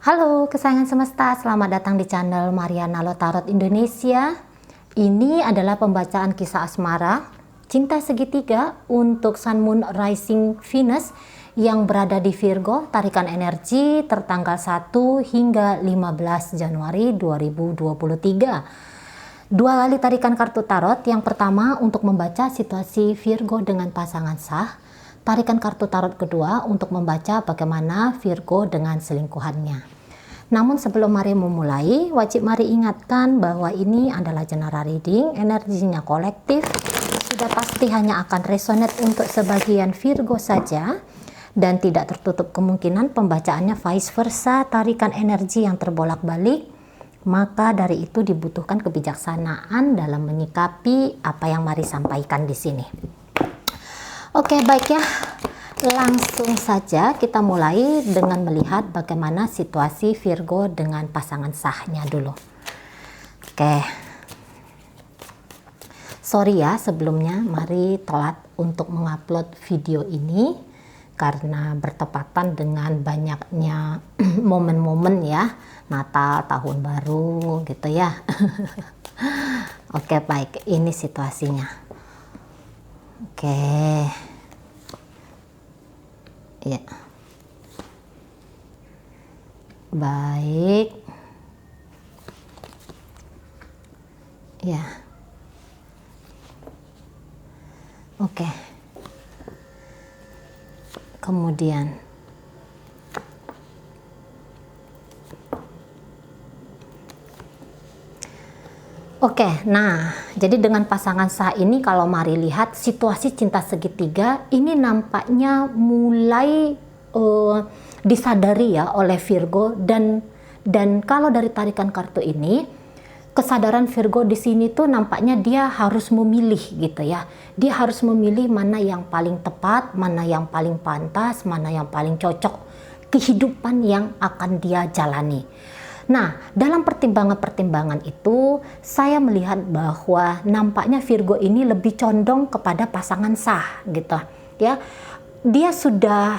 Halo kesayangan semesta, selamat datang di channel Mariana Lo Tarot Indonesia. Ini adalah pembacaan kisah asmara cinta segitiga untuk Sun Moon Rising Venus yang berada di Virgo, tarikan energi tertanggal 1 hingga 15 Januari 2023. Dua kali tarikan kartu tarot. Yang pertama untuk membaca situasi Virgo dengan pasangan sah. Tarikan kartu tarot kedua untuk membaca bagaimana Virgo dengan selingkuhannya. Namun sebelum mari memulai, wajib mari ingatkan bahwa ini adalah general reading, energinya kolektif, sudah pasti hanya akan resonate untuk sebagian Virgo saja, dan tidak tertutup kemungkinan pembacaannya vice versa, tarikan energi yang terbolak-balik. Maka dari itu dibutuhkan kebijaksanaan dalam menyikapi apa yang mari sampaikan di sini. Oke, baik ya. Langsung saja kita mulai dengan melihat bagaimana situasi Virgo dengan pasangan sahnya dulu. Oke. Sorry ya sebelumnya, mari telat untuk mengupload video ini karena bertepatan dengan banyaknya momen-momen ya, Natal, Tahun Baru gitu ya. Oke, baik, ini situasinya. Oke. Ya. Baik. Ya. Oke. Kemudian oke, nah jadi dengan pasangan sah ini kalau mari lihat situasi cinta segitiga ini nampaknya mulai disadari ya oleh Virgo, dan kalau dari tarikan kartu ini kesadaran Virgo di sini tuh nampaknya dia harus memilih gitu ya. Dia harus memilih mana yang paling tepat, mana yang paling pantas, mana yang paling cocok kehidupan yang akan dia jalani. Nah, dalam pertimbangan-pertimbangan itu, saya melihat bahwa nampaknya Virgo ini lebih condong kepada pasangan sah, gitu, ya. Dia sudah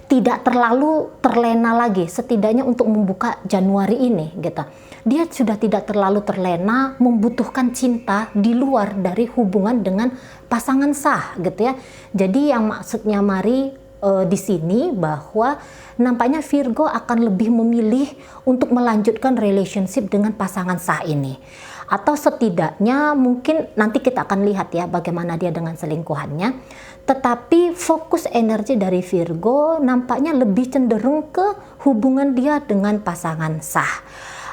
tidak terlalu terlena lagi, setidaknya untuk membuka Januari ini, gitu. Dia sudah tidak terlalu terlena membutuhkan cinta di luar dari hubungan dengan pasangan sah, gitu ya. Jadi yang maksudnya mari di sini bahwa nampaknya Virgo akan lebih memilih untuk melanjutkan relationship dengan pasangan sah ini, atau setidaknya mungkin nanti kita akan lihat ya bagaimana dia dengan selingkuhannya. Tetapi fokus energi dari Virgo nampaknya lebih cenderung ke hubungan dia dengan pasangan sah,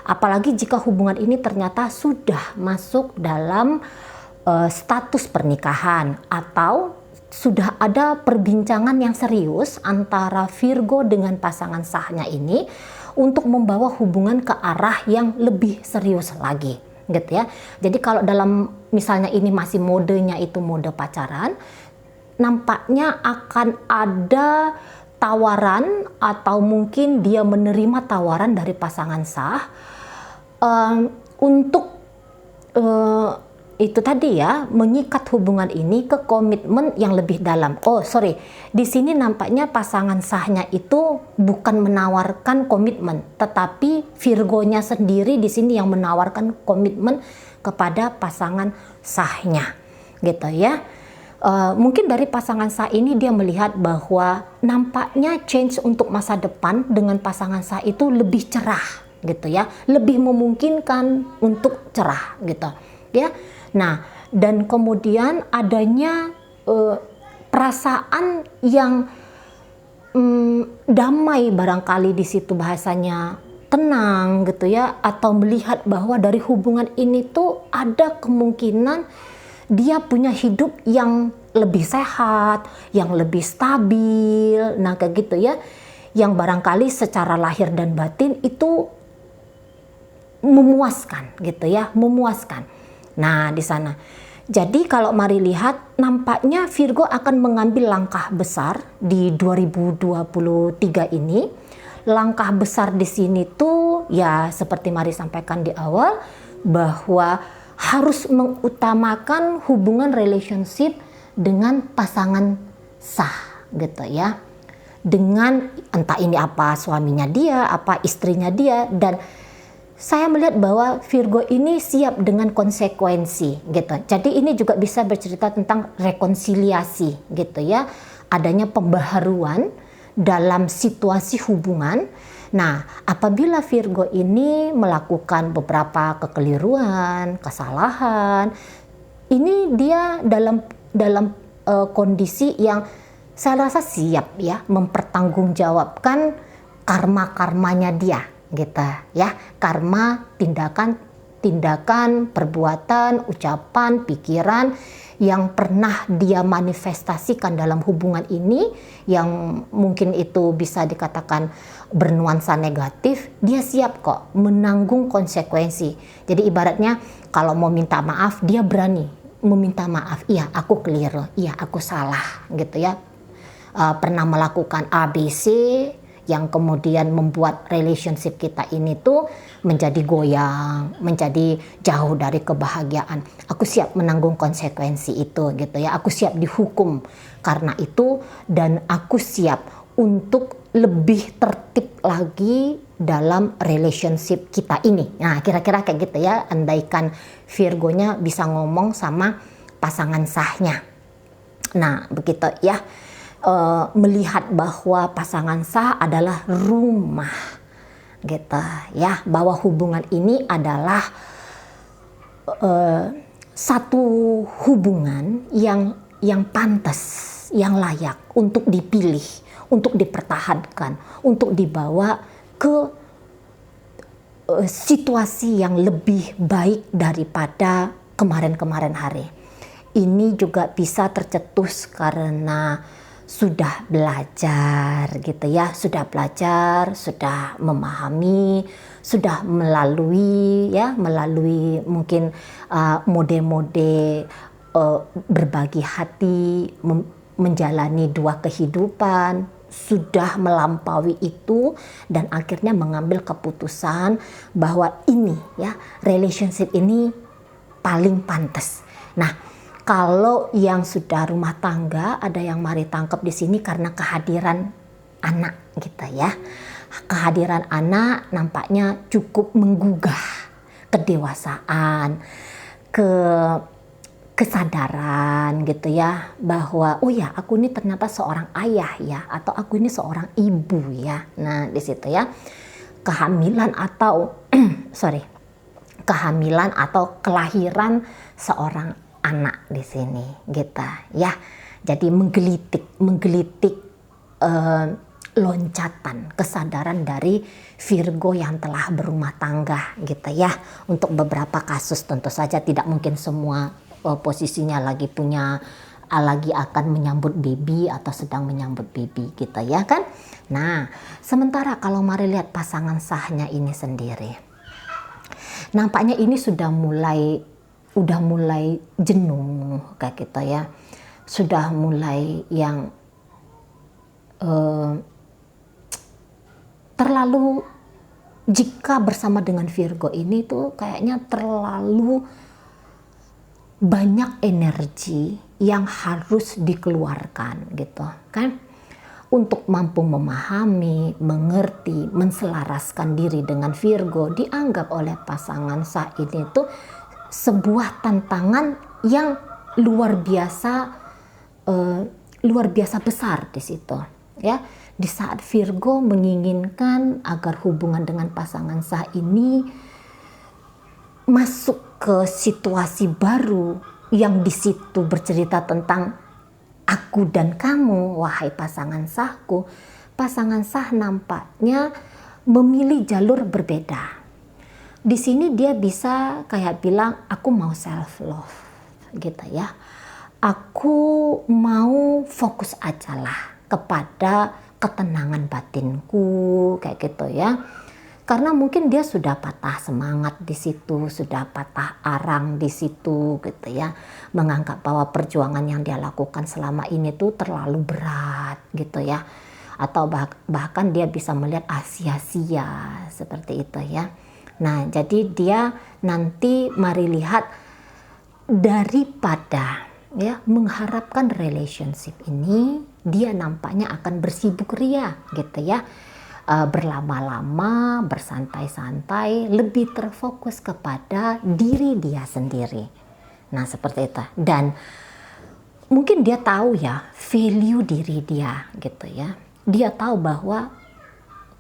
apalagi jika hubungan ini ternyata sudah masuk dalam status pernikahan atau sudah ada perbincangan yang serius antara Virgo dengan pasangan sahnya ini untuk membawa hubungan ke arah yang lebih serius lagi, gitu ya. Jadi kalau dalam misalnya ini masih modenya itu mode pacaran, nampaknya akan ada tawaran atau mungkin dia menerima tawaran dari pasangan sah untuk itu tadi ya, mengikat hubungan ini ke komitmen yang lebih dalam. Oh sorry, di sini nampaknya pasangan sahnya itu bukan menawarkan komitmen, tetapi Virgonya sendiri di sini yang menawarkan komitmen kepada pasangan sahnya, gitu ya. Mungkin dari pasangan sah ini dia melihat bahwa nampaknya change untuk masa depan dengan pasangan sah itu lebih cerah, gitu ya, lebih memungkinkan untuk cerah, gitu ya. Nah, dan kemudian adanya perasaan yang damai barangkali di situ bahasanya, tenang gitu ya, atau melihat bahwa dari hubungan ini tuh ada kemungkinan dia punya hidup yang lebih sehat, yang lebih stabil, nah kayak gitu ya, yang barangkali secara lahir dan batin itu memuaskan gitu ya, memuaskan. Nah, di sana. Jadi kalau mari lihat, nampaknya Virgo akan mengambil langkah besar di 2023 ini. Langkah besar di sini tuh ya seperti mari sampaikan di awal bahwa harus mengutamakan hubungan relationship dengan pasangan sah, gitu ya. dengan entah ini apa suaminya dia, apa istrinya dia, dan saya melihat bahwa Virgo ini siap dengan konsekuensi gitu. Jadi ini juga bisa bercerita tentang rekonsiliasi gitu ya. Adanya pembaharuan dalam situasi hubungan. Nah, apabila Virgo ini melakukan beberapa kekeliruan, kesalahan, ini dia dalam kondisi yang saya rasa siap ya mempertanggungjawabkan karma-karmanya dia gitu ya, karma tindakan, perbuatan, ucapan, pikiran yang pernah dia manifestasikan dalam hubungan ini, yang mungkin itu bisa dikatakan bernuansa negatif, dia siap kok menanggung konsekuensi. Jadi ibaratnya kalau mau minta maaf, dia berani meminta maaf. Iya, aku keliru, iya aku salah gitu ya. Pernah melakukan ABC yang kemudian membuat relationship kita ini tuh menjadi goyang, menjadi jauh dari kebahagiaan. Aku siap menanggung konsekuensi itu gitu ya. Aku siap dihukum karena itu, dan aku siap untuk lebih tertib lagi dalam relationship kita ini. Nah, kira-kira kayak gitu ya, andaikan Virgonya bisa ngomong sama pasangan sahnya. Nah, begitu ya. Melihat bahwa pasangan sah adalah rumah gitu ya, bahwa hubungan ini adalah satu hubungan yang pantas, yang layak untuk dipilih, untuk dipertahankan, untuk dibawa ke situasi yang lebih baik daripada kemarin-kemarin hari. Ini juga bisa tercetus karena sudah belajar gitu ya, sudah belajar, sudah memahami, sudah melalui mungkin mode-mode berbagi hati, menjalani dua kehidupan, sudah melampaui itu dan akhirnya mengambil keputusan bahwa ini ya, relationship ini paling pantas. Nah, kalau yang sudah rumah tangga, ada yang mari tangkap di sini karena kehadiran anak gitu ya. Kehadiran anak nampaknya cukup menggugah kedewasaan, kesadaran gitu ya, bahwa oh ya, aku ini ternyata seorang ayah ya, atau aku ini seorang ibu ya. Nah, di situ ya, kehamilan atau kehamilan atau kelahiran seorang anak di sini gitu ya. Jadi menggelitik loncatan kesadaran dari Virgo yang telah berumah tangga gitu ya. Untuk beberapa kasus tentu saja tidak mungkin semua posisinya lagi akan menyambut baby atau sedang menyambut baby gitu ya kan. Nah, sementara kalau mari lihat pasangan sahnya ini sendiri, nampaknya ini sudah mulai jenuh kayak gitu ya, sudah mulai yang terlalu, jika bersama dengan Virgo ini tuh kayaknya terlalu banyak energi yang harus dikeluarkan gitu kan, untuk mampu memahami, mengerti, menselaraskan diri dengan Virgo dianggap oleh pasangan sah ini tuh sebuah tantangan yang luar biasa besar di situ ya. Di saat Virgo menginginkan agar hubungan dengan pasangan sah ini masuk ke situasi baru yang di situ bercerita tentang aku dan kamu, wahai pasangan sahku, pasangan sah nampaknya memilih jalur berbeda. Di sini dia bisa kayak bilang, aku mau self love gitu ya. Aku mau fokus aja lah kepada ketenangan batinku kayak gitu ya. Karena mungkin dia sudah patah semangat di situ, sudah patah arang di situ gitu ya. Menganggap bahwa perjuangan yang dia lakukan selama ini tuh terlalu berat gitu ya. Atau bahkan dia bisa melihat sia-sia seperti itu ya. Nah, jadi dia nanti mari lihat, daripada ya mengharapkan relationship ini dia nampaknya akan bersibuk ria gitu ya, berlama-lama, bersantai-santai, lebih terfokus kepada diri dia sendiri. Nah seperti itu. Dan mungkin dia tahu ya value diri dia gitu ya. Dia tahu bahwa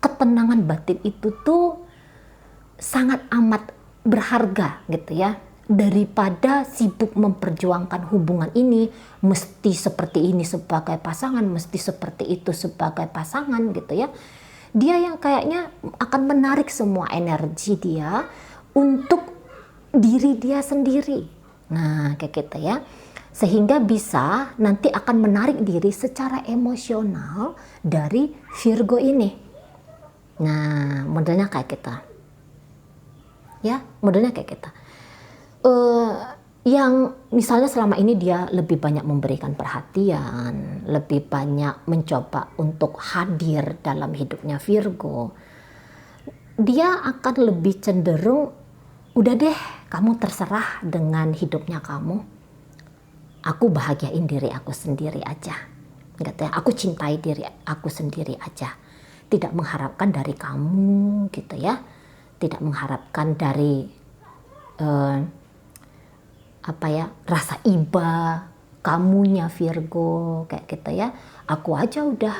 ketenangan batin itu tuh sangat amat berharga gitu ya, daripada sibuk memperjuangkan hubungan ini, mesti seperti ini sebagai pasangan, mesti seperti itu sebagai pasangan gitu ya. Dia yang kayaknya akan menarik semua energi dia untuk diri dia sendiri. Nah kayak gitu ya, sehingga bisa nanti akan menarik diri secara emosional dari Virgo ini. Nah modelnya kayak kita ya, modelnya kayak kita. Yang misalnya selama ini dia lebih banyak memberikan perhatian, lebih banyak mencoba untuk hadir dalam hidupnya Virgo, dia akan lebih cenderung, udah deh kamu terserah dengan hidupnya kamu, aku bahagiain diri aku sendiri aja gitu ya, aku cintai diri aku sendiri aja, tidak mengharapkan dari kamu gitu ya, tidak mengharapkan dari rasa iba kamunya Virgo kayak gitu ya. Aku aja udah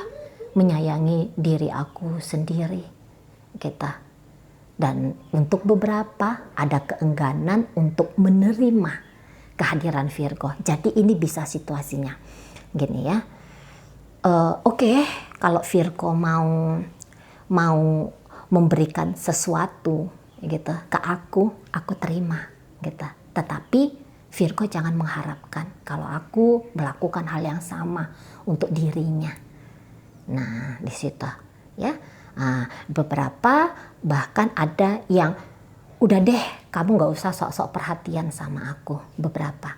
menyayangi diri aku sendiri gitu. Dan untuk beberapa ada keengganan untuk menerima kehadiran Virgo. Jadi ini bisa situasinya gini ya. Oke, kalau Virgo mau memberikan sesuatu gitu ke aku terima gitu. Tetapi Virgo jangan mengharapkan kalau aku melakukan hal yang sama untuk dirinya. Nah, di situ ya. Nah, beberapa bahkan ada yang udah deh, kamu nggak usah sok-sok perhatian sama aku. Beberapa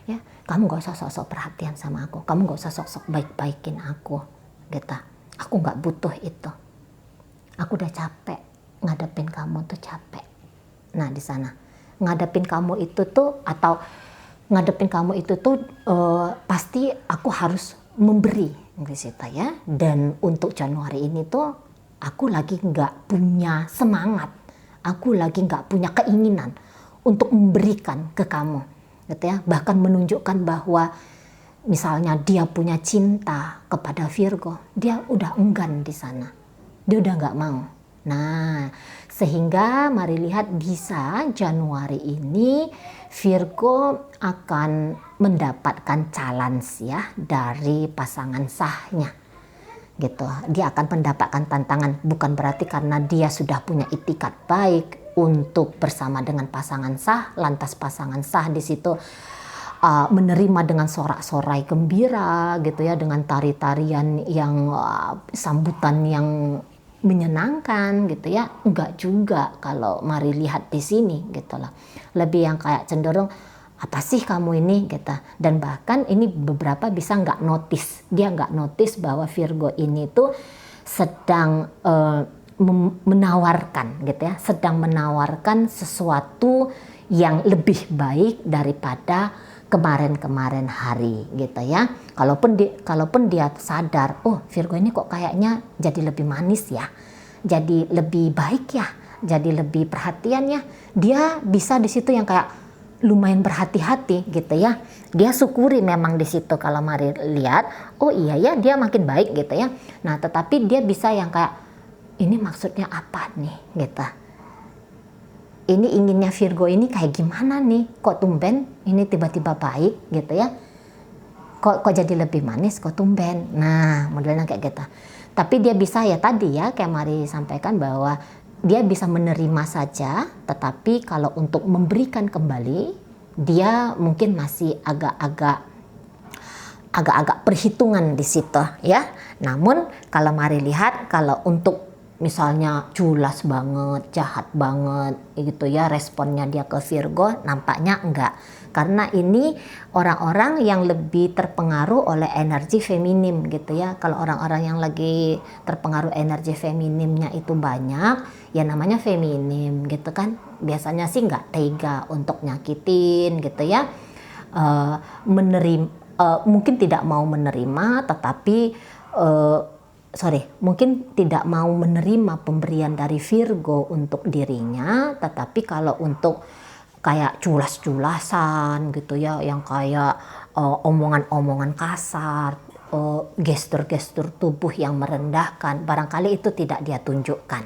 ya, kamu nggak usah sok-sok perhatian sama aku. Kamu nggak usah sok-sok baik-baikin aku, gitu. Aku nggak butuh itu. Aku udah capek ngadepin kamu tuh capek. Nah, di sana ngadepin kamu itu tuh pasti aku harus memberi gitu ya. Dan untuk Januari ini tuh aku lagi nggak punya semangat, aku lagi nggak punya keinginan untuk memberikan ke kamu gitu ya. Bahkan menunjukkan bahwa misalnya dia punya cinta kepada Virgo, dia udah enggan di sana, dia udah nggak mau. Nah, sehingga mari lihat bisa Januari ini Virgo akan mendapatkan challenge ya dari pasangan sahnya gitu. Dia akan mendapatkan tantangan, bukan berarti karena dia sudah punya itikat baik untuk bersama dengan pasangan sah, lantas pasangan sah di situ menerima dengan sorak-sorai gembira gitu ya, dengan tari-tarian yang sambutan yang menyenangkan gitu ya. Enggak juga kalau mari lihat di sini gitu lah. Lebih yang kayak cenderung apa sih kamu ini gitu. Dan bahkan ini beberapa bisa nggak notice, dia nggak notice bahwa Virgo ini tuh sedang menawarkan gitu ya, sedang menawarkan sesuatu yang lebih baik daripada kemarin-kemarin hari gitu ya. Kalaupun dia sadar, oh Virgo ini kok kayaknya jadi lebih manis ya, jadi lebih baik ya, jadi lebih perhatian ya, dia bisa di situ yang kayak lumayan berhati-hati gitu ya. Dia syukuri memang di situ kalau mari lihat, oh iya ya dia makin baik gitu ya. Nah tetapi dia bisa yang kayak ini maksudnya apa nih gitu. Ini inginnya Virgo ini kayak gimana nih? Kok tumben ini tiba-tiba baik gitu ya? Kok jadi lebih manis? Kok tumben? Nah, modelnya kayak gitu. Tapi dia bisa ya tadi ya, kayak Mari sampaikan bahwa dia bisa menerima saja, tetapi kalau untuk memberikan kembali, dia mungkin masih agak-agak perhitungan di situ ya. Namun kalau Mari lihat, kalau untuk misalnya culas banget, jahat banget gitu ya responnya dia ke Virgo, nampaknya enggak. Karena ini orang-orang yang lebih terpengaruh oleh energi feminim gitu ya. Kalau orang-orang yang lagi terpengaruh energi feminimnya itu banyak, ya namanya feminim gitu kan. Biasanya sih enggak tega untuk nyakitin gitu ya. mungkin tidak mau menerima, tetapi mungkin tidak mau menerima pemberian dari Virgo untuk dirinya, tetapi kalau untuk kayak culas-culasan gitu ya, yang kayak omongan-omongan kasar, gestur-gestur tubuh yang merendahkan, barangkali itu tidak dia tunjukkan.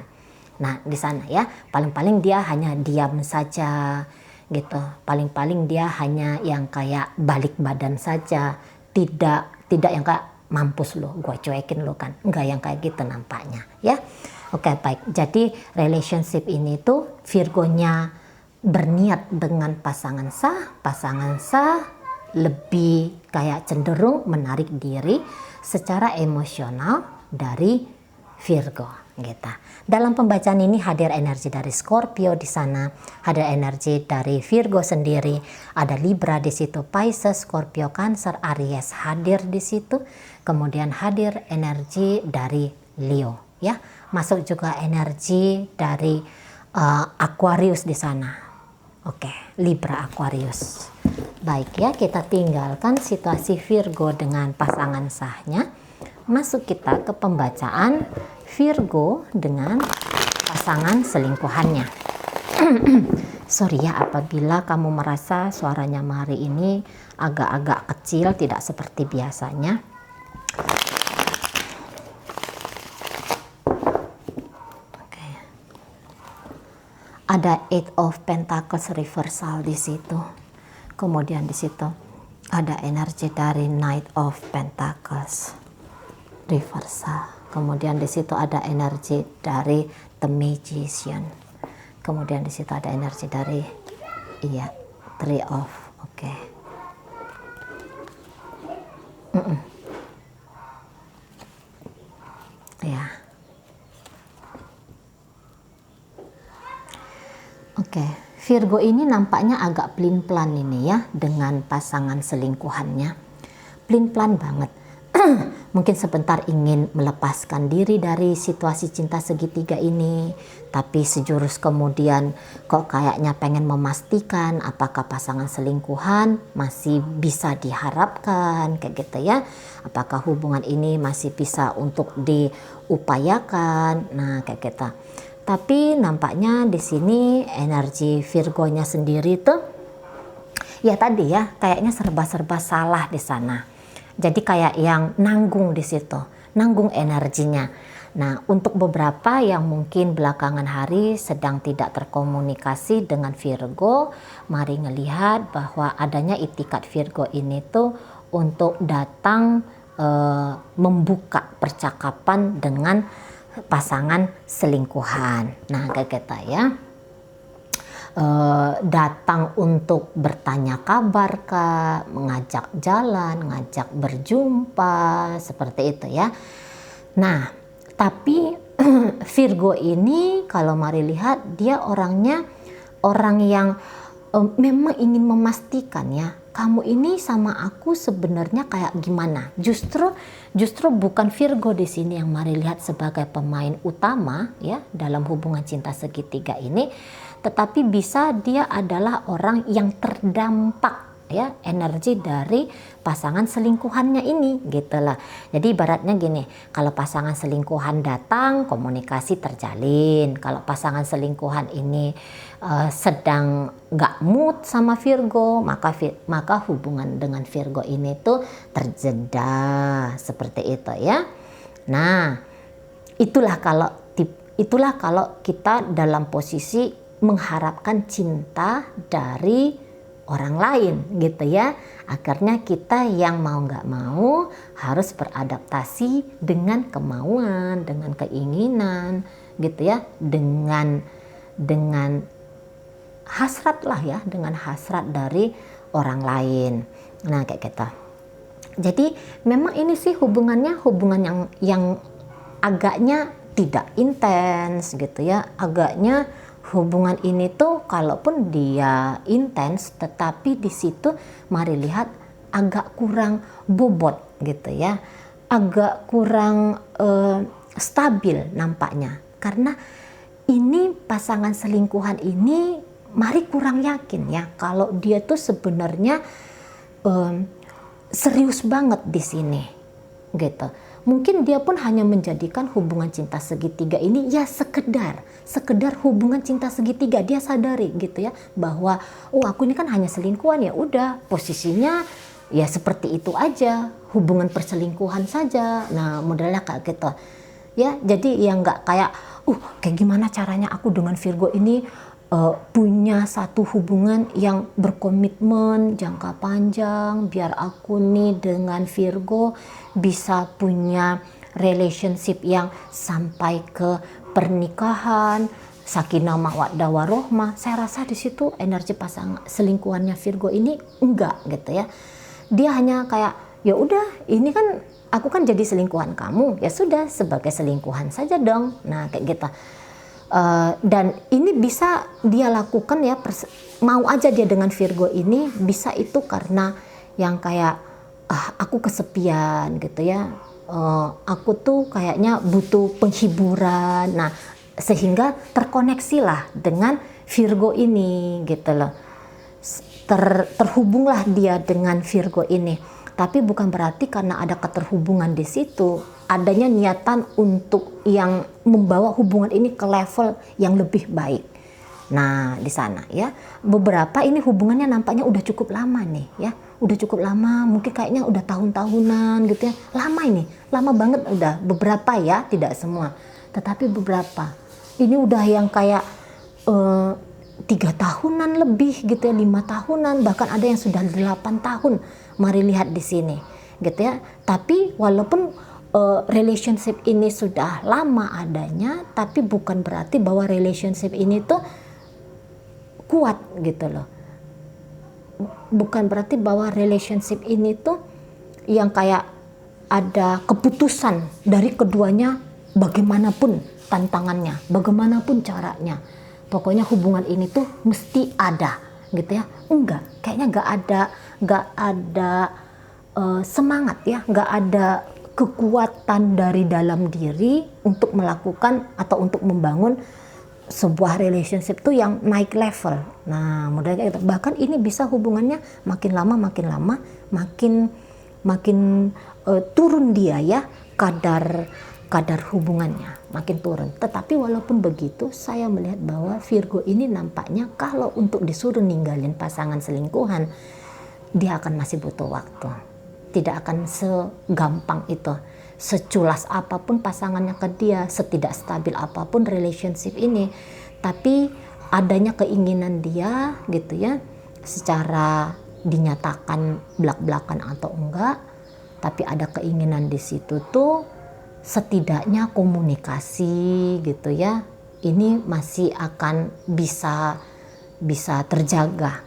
Nah, di sana ya, paling-paling dia hanya diam saja gitu. Paling-paling dia hanya yang kayak balik badan saja, tidak yang kayak mampus lo, gue cuekin lo kan, enggak yang kayak gitu nampaknya ya. Oke, baik. Jadi relationship ini tuh Virgonya berniat dengan pasangan sah lebih kayak cenderung menarik diri secara emosional dari Virgo gitu. Dalam pembacaan ini hadir energi dari Scorpio di sana, hadir energi dari Virgo sendiri, ada Libra di situ, Pisces, Scorpio, Cancer, Aries hadir di situ. Kemudian hadir energi dari Leo ya. Masuk juga energi dari Aquarius di sana. Oke, Libra, Aquarius. Baik ya, kita tinggalkan situasi Virgo dengan pasangan sahnya. Masuk kita ke pembacaan Virgo dengan pasangan selingkuhannya. Sorry ya apabila kamu merasa suaranya hari ini agak-agak kecil, tidak seperti biasanya. Oke. Ada Eight of Pentacles reversal di situ. Kemudian di situ ada energi dari Knight of Pentacles reversal. Kemudian di situ ada energi dari The Magician. Kemudian di situ ada energi dari Three of, oke. Ya. Oke, Virgo ini nampaknya agak pelin-pelan ini ya dengan pasangan selingkuhannya. Pelin-pelan banget. Mungkin sebentar ingin melepaskan diri dari situasi cinta segitiga ini, tapi sejurus kemudian kok kayaknya pengen memastikan apakah pasangan selingkuhan masih bisa diharapkan kayak gitu ya, apakah hubungan ini masih bisa untuk diupayakan, nah kayak gitu. Tapi nampaknya di sini energi Virgonya sendiri tuh ya tadi ya kayaknya serba-serba salah di sana. Jadi kayak yang nanggung di situ, nanggung energinya. Nah, untuk beberapa yang mungkin belakangan hari sedang tidak terkomunikasi dengan Virgo, mari ngelihat bahwa adanya itikat Virgo ini tuh untuk datang membuka percakapan dengan pasangan selingkuhan. Nah, kayak kita ya. Datang untuk bertanya kabar kah, mengajak jalan, ngajak berjumpa, seperti itu ya. Nah, tapi Virgo ini kalau mari lihat dia orangnya orang yang memang ingin memastikan ya, kamu ini sama aku sebenarnya kayak gimana. Justru bukan Virgo di sini yang mari lihat sebagai pemain utama ya dalam hubungan cinta segitiga ini, tetapi bisa dia adalah orang yang terdampak ya energi dari pasangan selingkuhannya ini gitulah. Jadi ibaratnya gini, kalau pasangan selingkuhan datang komunikasi terjalin, kalau pasangan selingkuhan ini sedang gak mood sama Virgo, maka hubungan dengan Virgo ini tuh terjeda seperti itu ya. Nah, itulah kalau kita dalam posisi mengharapkan cinta dari orang lain gitu ya. Akhirnya kita yang mau nggak mau harus beradaptasi dengan kemauan, dengan keinginan gitu ya, dengan hasrat lah ya, dengan hasrat dari orang lain. Nah kayak gitu. Jadi memang ini sih hubungan yang agaknya tidak intens gitu ya, agaknya hubungan ini tuh kalaupun dia intens, tetapi di situ mari lihat agak kurang bobot gitu ya, agak kurang stabil nampaknya. Karena ini pasangan selingkuhan ini mari kurang yakin ya kalau dia tuh sebenarnya serius banget di sini gitu. Mungkin dia pun hanya menjadikan hubungan cinta segitiga ini ya sekedar hubungan cinta segitiga. Dia sadari gitu ya bahwa oh aku ini kan hanya selingkuhan, ya udah posisinya ya seperti itu aja, hubungan perselingkuhan saja. Nah modelnya kayak gitu ya. Jadi yang nggak kayak kayak gimana caranya aku dengan Virgo ini punya satu hubungan yang berkomitmen jangka panjang, biar aku nih dengan Virgo bisa punya relationship yang sampai ke pernikahan, sakinah mawaddah warohmah. Saya rasa di situ energi pasangan selingkuhannya Virgo ini enggak gitu ya. Dia hanya kayak ya udah ini kan aku kan jadi selingkuhan kamu, ya sudah sebagai selingkuhan saja dong. Nah kayak gitu. Dan ini bisa dia lakukan ya, mau aja dia dengan Virgo ini bisa itu karena yang kayak aku kesepian gitu ya, aku tuh kayaknya butuh penghiburan. Nah sehingga terkoneksi lah dengan Virgo ini gitu loh, terhubunglah dia dengan Virgo ini. Tapi bukan berarti karena ada keterhubungan di situ adanya niatan untuk yang membawa hubungan ini ke level yang lebih baik. Nah di sana ya, beberapa ini hubungannya nampaknya udah cukup lama nih ya, udah cukup lama, mungkin kayaknya udah tahun-tahunan gitu ya, lama ini, lama banget udah. Beberapa ya, tidak semua, tetapi beberapa ini udah yang kayak 3 tahunan lebih gitu ya, 5 tahunan, bahkan ada yang sudah 8 tahun. Mari lihat di sini gitu ya. Tapi walaupun relationship ini sudah lama adanya, tapi bukan berarti bahwa relationship ini tuh kuat gitu loh. Bukan berarti bahwa relationship ini tuh yang kayak ada keputusan dari keduanya bagaimanapun tantangannya, bagaimanapun caranya. Pokoknya hubungan ini tuh mesti ada gitu ya. Enggak, kayaknya nggak ada semangat ya, nggak ada kekuatan dari dalam diri untuk melakukan atau untuk membangun sebuah relationship tuh yang naik level. Nah modalnya kayak gitu. Bahkan ini bisa hubungannya makin lama makin turun dia ya, kadar hubungannya makin turun. Tetapi walaupun begitu, saya melihat bahwa Virgo ini nampaknya kalau untuk disuruh ninggalin pasangan selingkuhan, dia akan masih butuh waktu. Tidak akan segampang itu. Seculas apapun pasangannya ke dia, setidak stabil apapun relationship ini, tapi adanya keinginan dia gitu ya, secara dinyatakan belak-belakan atau enggak, tapi ada keinginan di situ tuh, setidaknya komunikasi gitu ya, ini masih akan bisa terjaga.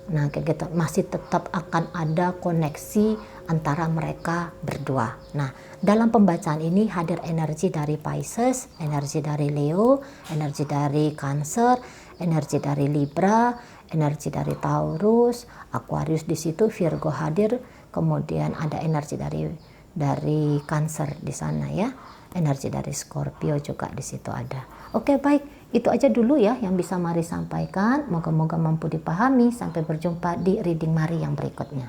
Nah kayak gitu, masih tetap akan ada koneksi antara mereka berdua. Nah dalam pembacaan ini hadir energi dari Pisces, energi dari Leo, energi dari Cancer, energi dari Libra, energi dari Taurus, Aquarius di situ, Virgo hadir, kemudian ada energi dari Cancer di sana ya, energi dari Scorpio juga di situ ada. Oke baik, itu aja dulu ya yang bisa Mari sampaikan. Moga-moga mampu dipahami. Sampai berjumpa di reading Mari yang berikutnya.